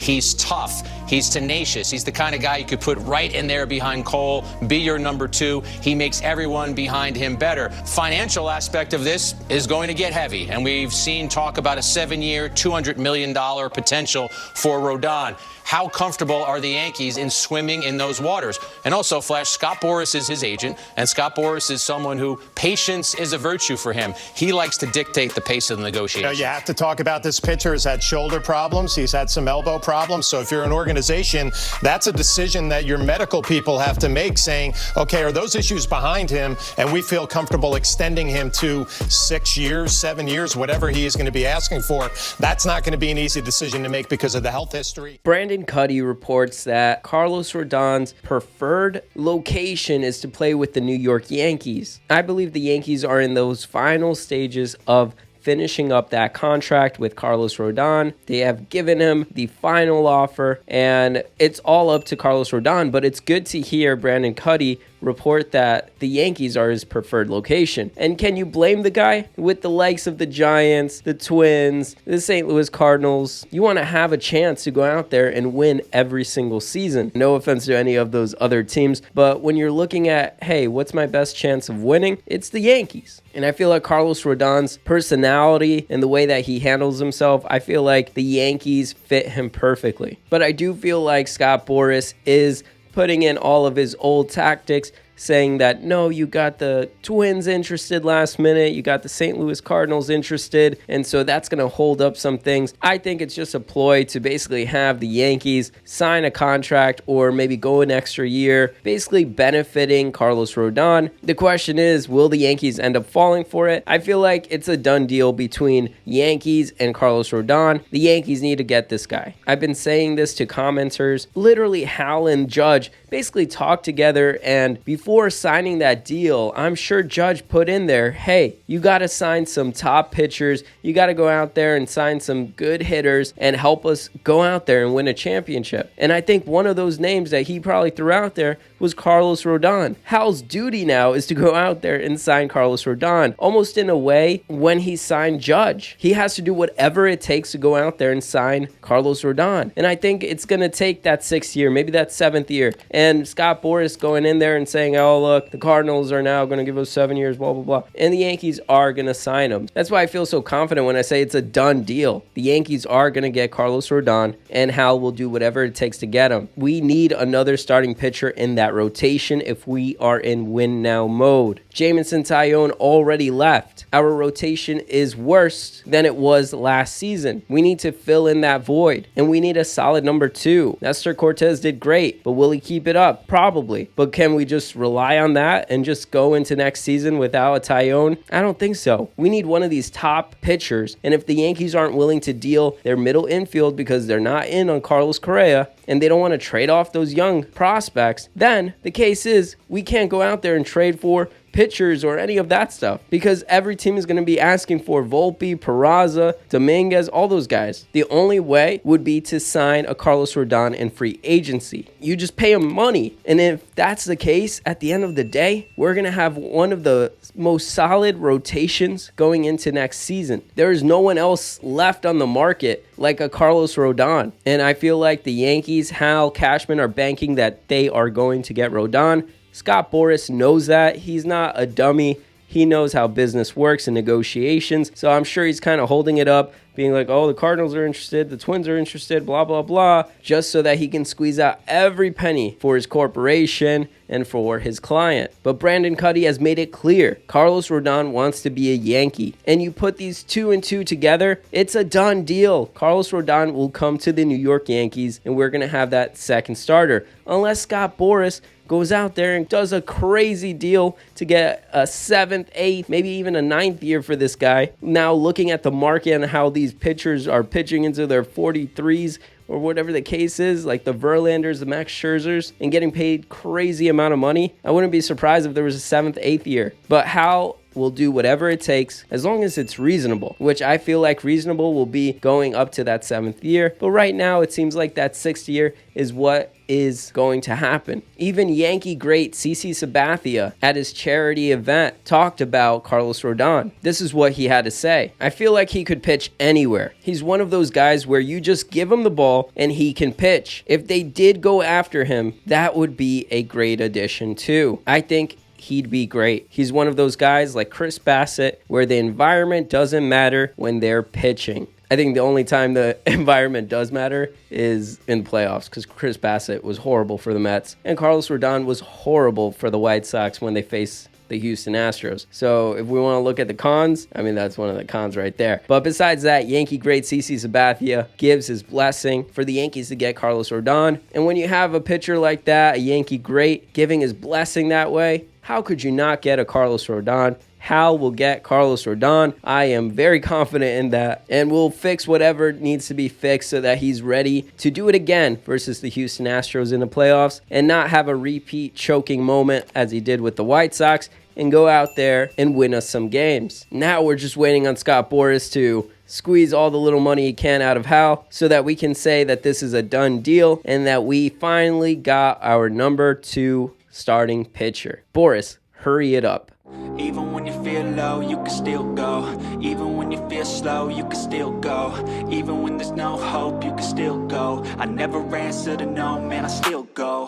He's tough. He's tenacious. He's the kind of guy you could put right in there behind Cole, be your number two. He makes everyone behind him better. Financial aspect of this is going to get heavy, and we've seen talk about a 7-year, $200 million potential for Rodon. How comfortable are the Yankees in swimming in those waters? And also, Flash, Scott Boras is his agent, and Scott Boras is someone who patience is a virtue for him. He likes to dictate the pace of the negotiation. You have to talk about this pitcher. He's had shoulder problems. He's had some elbow problems. So if you're an organization, that's a decision that your medical people have to make, saying, okay, are those issues behind him? And we feel comfortable extending him to 6 years, 7 years, whatever he is going to be asking for. That's not going to be an easy decision to make because of the health history. Brandon Cuddy reports that Carlos Rodon's preferred location is to play with the New York Yankees. I believe the Yankees are in those final stages of finishing up that contract with Carlos Rodan. They have given him the final offer, and it's all up to Carlos Rodan, but it's good to hear Brandon Cuddy report that the Yankees are his preferred location. And can you blame the guy? With the likes of the Giants, the Twins, the St. Louis Cardinals, you want to have a chance to go out there and win every single season. No offense to any of those other teams, but when you're looking at, hey, what's my best chance of winning? It's the Yankees. And I feel like Carlos Rodon's personality and the way that he handles himself, I feel like the Yankees fit him perfectly. But I do feel like Scott Boras is putting in all of his old tactics, saying that, no, you got the Twins interested last minute, you got the St. Louis Cardinals interested, and so that's going to hold up some things. I think it's just a ploy to basically have the Yankees sign a contract or maybe go an extra year, basically benefiting Carlos Rodon. The question is, will the Yankees end up falling for it? I feel like it's a done deal between Yankees and Carlos Rodon. The Yankees need to get this guy. I've been saying this to commenters. Literally, Hal and Judge basically talked together, and before signing that deal, I'm sure Judge put in there, hey, you got to sign some top pitchers. You got to go out there and sign some good hitters and help us go out there and win a championship. And I think one of those names that he probably threw out there was Carlos Rodan. Hal's duty now is to go out there and sign Carlos Rodan. Almost in a way, when he signed Judge, he has to do whatever it takes to go out there and sign Carlos Rodan. And I think it's going to take that 6th year, maybe that 7th year. And Scott Boras going in there and saying, oh, look, the Cardinals are now going to give us 7 years, blah, blah, blah. And the Yankees are going to sign him. That's why I feel so confident when I say it's a done deal. The Yankees are going to get Carlos Rodan, and Hal will do whatever it takes to get him. We need another starting pitcher in that rotation if we are in win now mode. Jameson Taillon already left. Our rotation is worse than it was last season. We need to fill in that void, and we need a solid number 2. Nestor Cortez did great, but will he keep it up? Probably. But can we just rely on that and just go into next season without a Taillon? I don't think so. We need one of these top pitchers, and if the Yankees aren't willing to deal their middle infield because they're not in on Carlos Correa, and they don't want to trade off those young prospects, then the case is we can't go out there and trade for pitchers or any of that stuff, because every team is going to be asking for Volpe, Peraza, Dominguez, all those guys. The only way would be to sign a Carlos Rodon in free agency. You just pay him money. And if that's the case, at the end of the day, we're going to have one of the most solid rotations going into next season. There is no one else left on the market like a Carlos Rodon. And I feel like the Yankees, Hal, Cashman are banking that they are going to get Rodon. Scott Boras knows that. He's not a dummy. He knows how business works and negotiations. So I'm sure he's kind of holding it up, being like, oh, the Cardinals are interested, the Twins are interested, blah, blah, blah, just so that he can squeeze out every penny for his corporation and for his client. But Brandon Cuddy has made it clear Carlos Rodon wants to be a Yankee. And you put these 2 and 2 together, it's a done deal. Carlos Rodon will come to the New York Yankees, and we're going to have that second starter. Unless Scott Boras goes out there and does a crazy deal to get a 7th, 8th, maybe even a 9th year for this guy. Now looking at the market and how these pitchers are pitching into their 43s or whatever the case is, like the Verlanders, the Max Scherzers, and getting paid crazy amount of money, I wouldn't be surprised if there was a 7th, 8th year. But how will do whatever it takes as long as it's reasonable, which I feel like reasonable will be going up to that 7th year. But right now, it seems like that 6th year is what is going to happen. Even Yankee great CC Sabathia at his charity event talked about Carlos Rodan. This is what he had to say. I feel like he could pitch anywhere. He's one of those guys where you just give him the ball and he can pitch. If they did go after him, that would be a great addition too. I think he'd be great. He's one of those guys like Chris Bassett where the environment doesn't matter when they're pitching. I think the only time the environment does matter is in the playoffs, because Chris Bassett was horrible for the Mets and Carlos Rodon was horrible for the White Sox when they faced the Houston Astros. So if we want to look at the cons, I mean, that's one of the cons right there. But besides that, Yankee great CC Sabathia gives his blessing for the Yankees to get Carlos Rodon. And when you have a pitcher like that, a Yankee great, giving his blessing that way, how could you not get a Carlos Rodon? Hal will get Carlos Rodan. I am very confident in that. And we'll fix whatever needs to be fixed so that he's ready to do it again versus the Houston Astros in the playoffs and not have a repeat choking moment as he did with the White Sox and go out there and win us some games. Now we're just waiting on Scott Boras to squeeze all the little money he can out of Hal so that we can say that this is a done deal and that we finally got our number 2 starting pitcher. Boras, hurry it up. Even when you feel low, you can still go. Even when you feel slow, you can still go. Even when there's no hope, you can still go. I never answer to no, man, I still go.